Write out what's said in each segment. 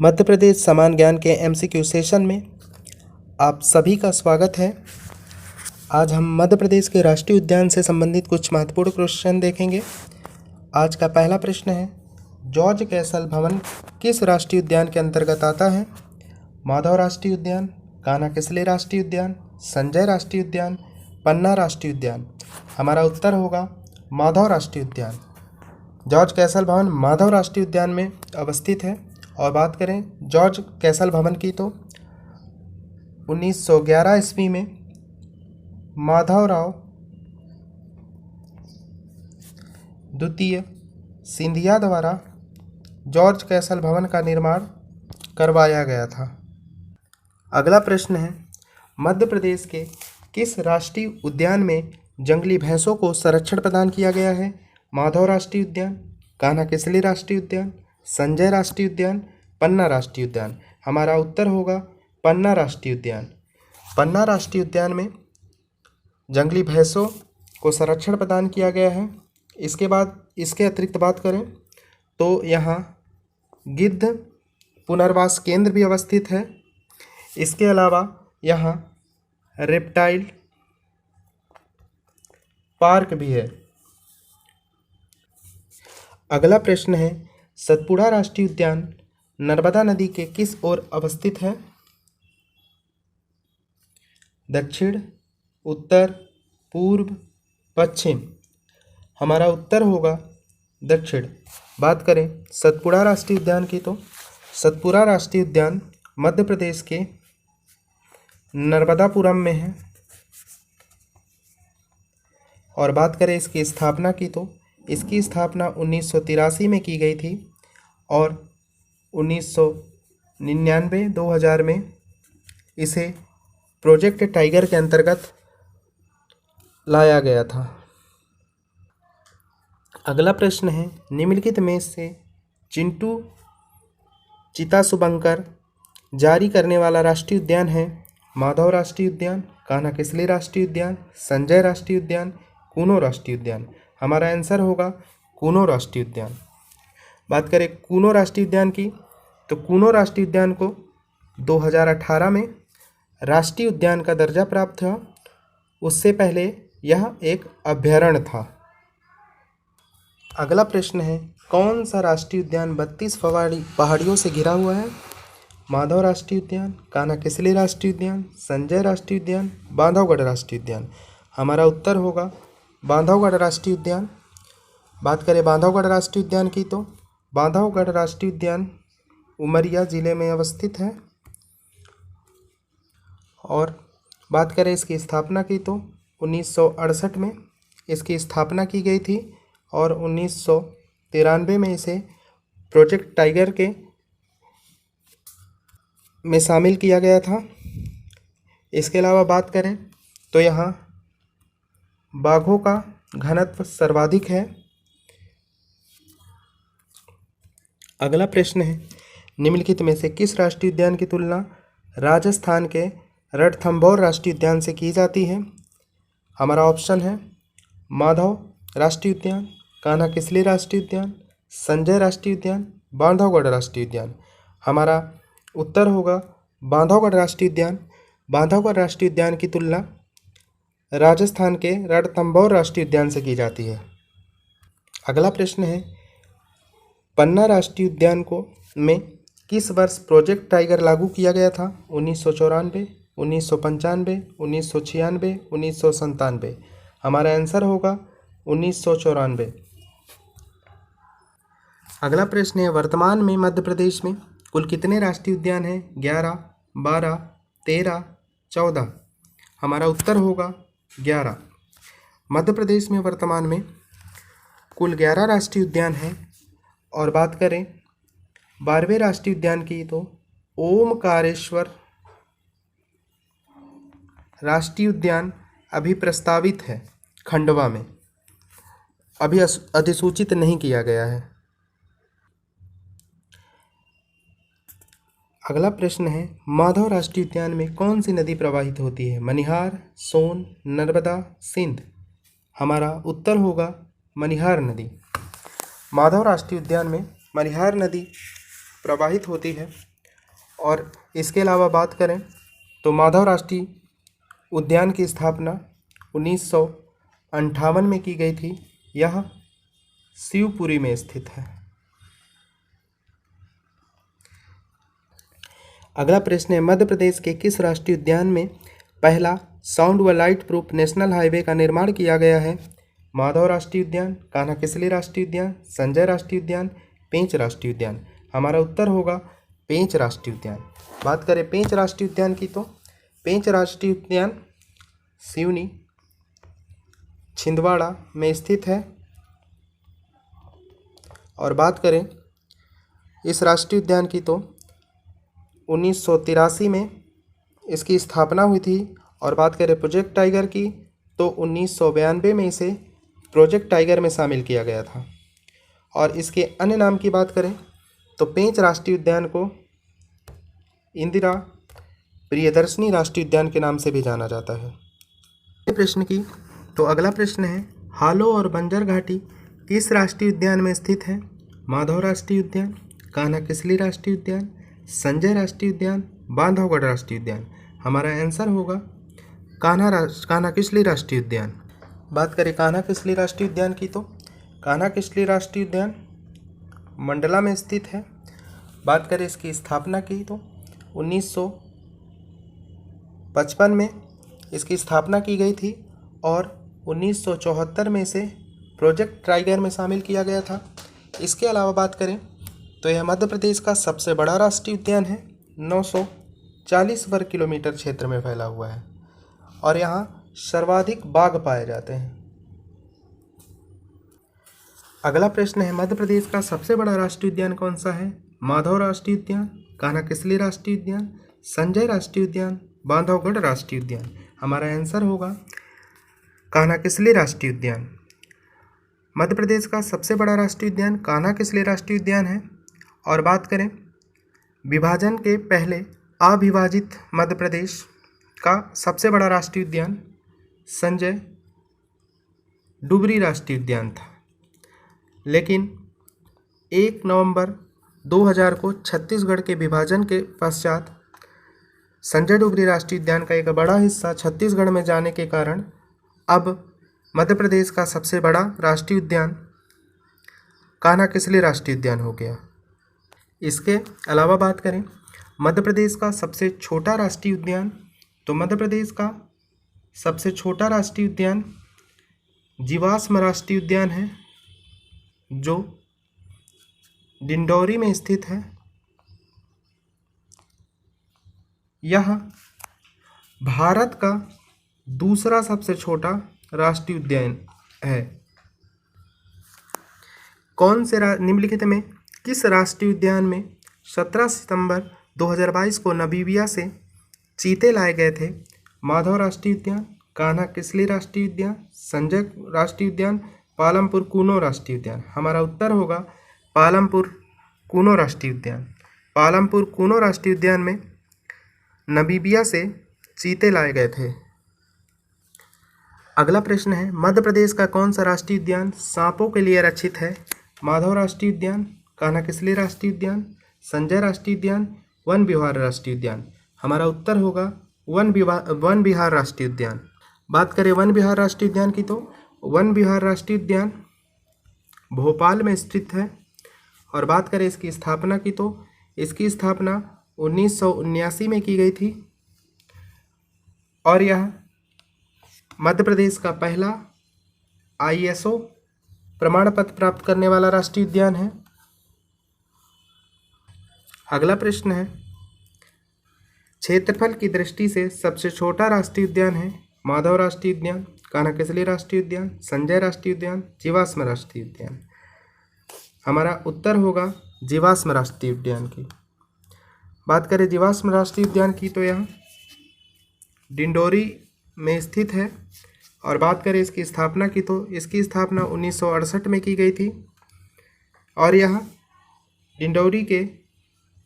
मध्य प्रदेश समान ज्ञान के एमसीक्यू सेशन में आप सभी का स्वागत है। आज हम मध्य प्रदेश के राष्ट्रीय उद्यान से संबंधित कुछ महत्वपूर्ण क्वेश्चन देखेंगे। आज का पहला प्रश्न है, जॉर्ज कैसल भवन किस राष्ट्रीय उद्यान के अंतर्गत आता है? माधव राष्ट्रीय उद्यान, कान्हा किसले राष्ट्रीय उद्यान, संजय राष्ट्रीय उद्यान, पन्ना राष्ट्रीय उद्यान। हमारा उत्तर होगा माधव राष्ट्रीय उद्यान। जॉर्ज कैसल भवन माधव राष्ट्रीय उद्यान में अवस्थित है। और बात करें जॉर्ज कैसल भवन की तो 1911 ईस्वी में माधवराव द्वितीय सिंधिया द्वारा जॉर्ज कैसल भवन का निर्माण करवाया गया था। अगला प्रश्न है, मध्य प्रदेश के किस राष्ट्रीय उद्यान में जंगली भैंसों को संरक्षण प्रदान किया गया है? माधव राष्ट्रीय उद्यान, कान्हा किसली राष्ट्रीय उद्यान, संजय राष्ट्रीय उद्यान, पन्ना राष्ट्रीय उद्यान। हमारा उत्तर होगा पन्ना राष्ट्रीय उद्यान। पन्ना राष्ट्रीय उद्यान में जंगली भैंसों को संरक्षण प्रदान किया गया है। इसके अतिरिक्त बात करें तो यहाँ गिद्ध पुनर्वास केंद्र भी अवस्थित है। इसके अलावा यहाँ रेप्टाइल पार्क भी है। अगला प्रश्न है, सतपुड़ा राष्ट्रीय उद्यान नर्मदा नदी के किस ओर अवस्थित है? दक्षिण, उत्तर, पूर्व, पश्चिम। हमारा उत्तर होगा दक्षिण। बात करें सतपुड़ा राष्ट्रीय उद्यान की तो सतपुड़ा राष्ट्रीय उद्यान मध्य प्रदेश के नर्मदापुरम में है। और बात करें इसकी स्थापना की तो इसकी स्थापना 1983 में की गई थी और 1999-2000 में इसे प्रोजेक्ट टाइगर के अंतर्गत लाया गया था। अगला प्रश्न है, निम्नलिखित में से चिंटू चिता शुभंकर जारी करने वाला राष्ट्रीय उद्यान है? माधव राष्ट्रीय उद्यान, कान्हा किसली राष्ट्रीय उद्यान, संजय राष्ट्रीय उद्यान, कूनो राष्ट्रीय उद्यान। हमारा आंसर होगा कूनो राष्ट्रीय उद्यान। बात करें कूनो राष्ट्रीय उद्यान की तो कूनो राष्ट्रीय उद्यान को 2018 में राष्ट्रीय उद्यान का दर्जा प्राप्त था। उससे पहले यह एक अभयारण्य था। अगला प्रश्न है, कौन सा राष्ट्रीय उद्यान 32 पहाड़ियों से घिरा हुआ है? माधव राष्ट्रीय उद्यान, कान्हा किसली राष्ट्रीय उद्यान, संजय राष्ट्रीय उद्यान, बांधवगढ़ राष्ट्रीय उद्यान। हमारा उत्तर होगा बांधवगढ़ राष्ट्रीय उद्यान। बात करें बांधवगढ़ राष्ट्रीय उद्यान की तो बांधवगढ़ राष्ट्रीय उद्यान उमरिया जिले में अवस्थित है। और बात करें इसकी स्थापना की तो 1968 में इसकी स्थापना की गई थी और 1993 में इसे प्रोजेक्ट टाइगर के में शामिल किया गया था। इसके अलावा बात करें तो यहाँ बाघों का घनत्व सर्वाधिक है। अगला प्रश्न है, निम्नलिखित में से किस राष्ट्रीय उद्यान की तुलना राजस्थान के रणथंभौर राष्ट्रीय उद्यान से की जाती है? हमारा ऑप्शन है माधव राष्ट्रीय उद्यान, कान्हा किसली राष्ट्रीय उद्यान, संजय राष्ट्रीय उद्यान, बांधवगढ़ राष्ट्रीय उद्यान। हमारा उत्तर होगा बांधवगढ़ राष्ट्रीय उद्यान। बांधवगढ़ राष्ट्रीय उद्यान की तुलना राजस्थान के रणथंभौर राष्ट्रीय उद्यान से की जाती है। अगला प्रश्न है, पन्ना राष्ट्रीय उद्यान में किस वर्ष प्रोजेक्ट टाइगर लागू किया गया था? 1994, 1995, 1996, 1997। हमारा आंसर होगा 1994। अगला प्रश्न है, वर्तमान में मध्य प्रदेश में कुल कितने राष्ट्रीय उद्यान हैं? 11, 12, 13, 14। हमारा उत्तर होगा 11। मध्य प्रदेश में वर्तमान में कुल 11 राष्ट्रीय उद्यान हैं। और बात करें 12वें राष्ट्रीय उद्यान की तो ओमकारेश्वर राष्ट्रीय उद्यान अभी प्रस्तावित है खंडवा में, अभी अधिसूचित नहीं किया गया है। अगला प्रश्न है, माधव राष्ट्रीय उद्यान में कौन सी नदी प्रवाहित होती है? मनिहार, सोन, नर्मदा, सिंध। हमारा उत्तर होगा मनिहार नदी। माधव राष्ट्रीय उद्यान में मनिहार नदी प्रवाहित होती है। और इसके अलावा बात करें तो माधव राष्ट्रीय उद्यान की स्थापना 1958 में की गई थी। यह शिवपुरी में स्थित है। अगला प्रश्न है, मध्य प्रदेश के किस राष्ट्रीय उद्यान में पहला साउंड व लाइट प्रूफ नेशनल हाईवे का निर्माण किया गया है? माधव राष्ट्रीय उद्यान, कान्हा किसली राष्ट्रीय उद्यान, संजय राष्ट्रीय उद्यान, पेंच राष्ट्रीय उद्यान। हमारा उत्तर होगा पेंच राष्ट्रीय उद्यान। बात करें पेंच राष्ट्रीय उद्यान की तो पेंच राष्ट्रीय उद्यान सिवनी छिंदवाड़ा में स्थित है। और बात करें इस राष्ट्रीय उद्यान की तो 1983 में इसकी स्थापना हुई थी। और बात करें प्रोजेक्ट टाइगर की तो 1992 में इसे प्रोजेक्ट टाइगर में शामिल किया गया था। और इसके अन्य नाम की बात करें तो पेंच राष्ट्रीय उद्यान को इंदिरा प्रियदर्शनी राष्ट्रीय उद्यान के नाम से भी जाना जाता है। प्रश्न की तो अगला प्रश्न है, हालो और बंजर घाटी किस राष्ट्रीय उद्यान में स्थित है? माधव राष्ट्रीय उद्यान, कान्हा किसली राष्ट्रीय उद्यान, संजय राष्ट्रीय उद्यान, बांधवगढ़ राष्ट्रीय उद्यान। हमारा आंसर होगा कान्हा किसली राष्ट्रीय उद्यान। बात करें कान्हा किसली राष्ट्रीय उद्यान की तो कान्हा किसली राष्ट्रीय उद्यान मंडला में स्थित है। बात करें इसकी स्थापना की तो 1955 में इसकी स्थापना की गई थी और 1974 में इसे प्रोजेक्ट टाइगर में शामिल किया गया था। इसके अलावा बात करें तो यह मध्य प्रदेश का सबसे बड़ा राष्ट्रीय उद्यान है। 940 वर्ग किलोमीटर क्षेत्र में फैला हुआ है और यहाँ सर्वाधिक बाघ पाए जाते हैं। अगला प्रश्न है, मध्य प्रदेश का सबसे बड़ा राष्ट्रीय उद्यान कौन सा है? माधव राष्ट्रीय उद्यान, कान्हा किसली राष्ट्रीय उद्यान, संजय राष्ट्रीय उद्यान, बांधवगढ़ राष्ट्रीय उद्यान। हमारा आंसर होगा कान्हा किसली राष्ट्रीय उद्यान। मध्य प्रदेश का सबसे बड़ा राष्ट्रीय उद्यान कान्हा किसली राष्ट्रीय उद्यान है। और बात करें विभाजन के पहले अविभाजित मध्य प्रदेश का सबसे बड़ा राष्ट्रीय उद्यान संजय डुबरी राष्ट्रीय उद्यान था, लेकिन 1 नवंबर 2000 को छत्तीसगढ़ के विभाजन के पश्चात संजय डुबरी राष्ट्रीय उद्यान का एक बड़ा हिस्सा छत्तीसगढ़ में जाने के कारण अब मध्य प्रदेश का सबसे बड़ा राष्ट्रीय उद्यान कान्हा किसली राष्ट्रीय उद्यान हो गया। इसके अलावा बात करें मध्य प्रदेश का सबसे छोटा राष्ट्रीय उद्यान तो मध्य प्रदेश का सबसे छोटा राष्ट्रीय उद्यान जीवाश्म राष्ट्रीय उद्यान है जो डिंडौरी में स्थित है। यह भारत का दूसरा सबसे छोटा राष्ट्रीय उद्यान है। कौन से निम्नलिखित में किस राष्ट्रीय उद्यान में 17 सितंबर 2022 को नामीबिया से चीते लाए गए थे? माधव राष्ट्रीय उद्यान, कान्हा किसली राष्ट्रीय उद्यान, संजय राष्ट्रीय उद्यान, पालमपुर कूनो राष्ट्रीय उद्यान। हमारा उत्तर होगा पालमपुर कूनो राष्ट्रीय उद्यान। पालमपुर कूनो राष्ट्रीय उद्यान में नामीबिया से चीते लाए गए थे। अगला प्रश्न है, मध्य प्रदेश का कौन सा राष्ट्रीय उद्यान सांपों के लिए रक्षित है? माधव राष्ट्रीय उद्यान, कान्हा किसली राष्ट्रीय उद्यान, संजय राष्ट्रीय उद्यान, वन विहार राष्ट्रीय उद्यान। हमारा उत्तर होगा वन विहार राष्ट्रीय उद्यान। बात करें वन विहार राष्ट्रीय उद्यान की तो वन विहार राष्ट्रीय उद्यान भोपाल में स्थित है। और बात करें इसकी स्थापना की तो इसकी स्थापना 1979 में की गई थी और यह मध्य प्रदेश का पहला ISO प्रमाण पत्र प्राप्त करने वाला राष्ट्रीय उद्यान है। अगला प्रश्न है, क्षेत्रफल की दृष्टि से सबसे छोटा राष्ट्रीय उद्यान है? माधव राष्ट्रीय उद्यान, कान्हा किसली राष्ट्रीय उद्यान, संजय राष्ट्रीय उद्यान, जीवाश्म राष्ट्रीय उद्यान। हमारा उत्तर होगा जीवाश्म राष्ट्रीय उद्यान की। बात करें जीवाश्म राष्ट्रीय उद्यान की तो यह डिंडोरी में स्थित है। और बात करें इसकी स्थापना की तो इसकी स्थापना 1968 में की गई थी और यह डिंडोरी के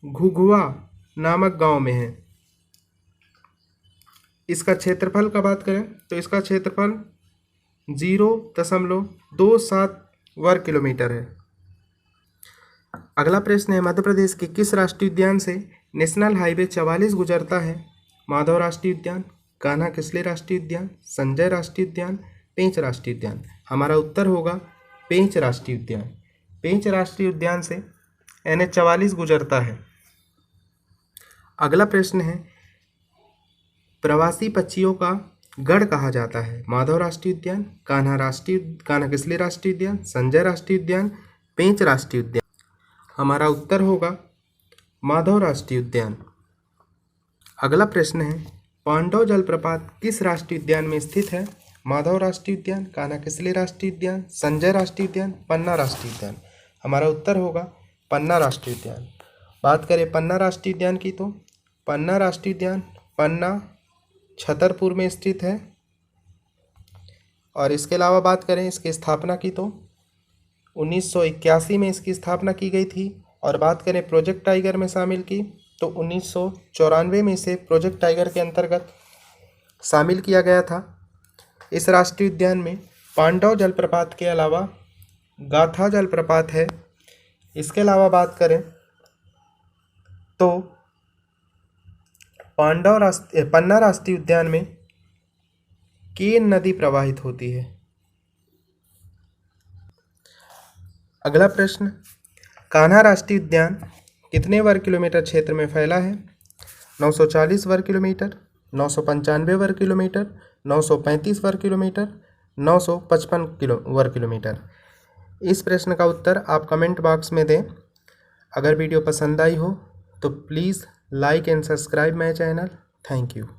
घुघुआ नामक गांव में है। इसका क्षेत्रफल का बात करें तो इसका क्षेत्रफल 0.27 वर्ग किलोमीटर है। अगला प्रश्न है, मध्य प्रदेश के किस राष्ट्रीय उद्यान से नेशनल हाईवे 44 गुजरता है? माधव राष्ट्रीय उद्यान, कान्हा किसली राष्ट्रीय उद्यान, संजय राष्ट्रीय उद्यान, पेंच राष्ट्रीय उद्यान। हमारा उत्तर होगा पेंच राष्ट्रीय उद्यान। पेंच राष्ट्रीय उद्यान से NH 44 गुजरता है। अगला प्रश्न है, प्रवासी पक्षियों का गढ़ कहा जाता है? माधव राष्ट्रीय उद्यान, कान्हा किसली राष्ट्रीय उद्यान, संजय राष्ट्रीय उद्यान, पेंच राष्ट्रीय उद्यान। हमारा उत्तर होगा माधव राष्ट्रीय उद्यान। अगला प्रश्न है, पांडव जलप्रपात किस राष्ट्रीय उद्यान में स्थित है? माधव राष्ट्रीय उद्यान, कान्हा किसली राष्ट्रीय उद्यान, संजय राष्ट्रीय उद्यान, पन्ना राष्ट्रीय उद्यान। हमारा उत्तर होगा पन्ना राष्ट्रीय उद्यान। बात करें पन्ना राष्ट्रीय उद्यान की, तो पन्ना राष्ट्रीय उद्यान पन्ना छतरपुर में स्थित है। और इसके अलावा बात करें इसकी स्थापना की, तो 1981 में इसकी स्थापना की गई थी। और बात करें प्रोजेक्ट टाइगर में शामिल की, तो 1994 में इसे प्रोजेक्ट टाइगर के अंतर्गत शामिल किया गया था। इस राष्ट्रीय उद्यान में पांडव जलप्रपात के अलावा गाथा जलप्रपात है। इसके अलावा बात करें तो पन्ना राष्ट्रीय उद्यान में केन नदी प्रवाहित होती है। अगला प्रश्न, कान्हा राष्ट्रीय उद्यान कितने वर्ग किलोमीटर क्षेत्र में फैला है? 940 वर्ग किलोमीटर, 995 वर्ग किलोमीटर, 935 वर्ग किलोमीटर, 955 वर्ग किलोमीटर। इस प्रश्न का उत्तर आप कमेंट बॉक्स में दें। अगर वीडियो पसंद आई हो तो please like and subscribe my channel. Thank you.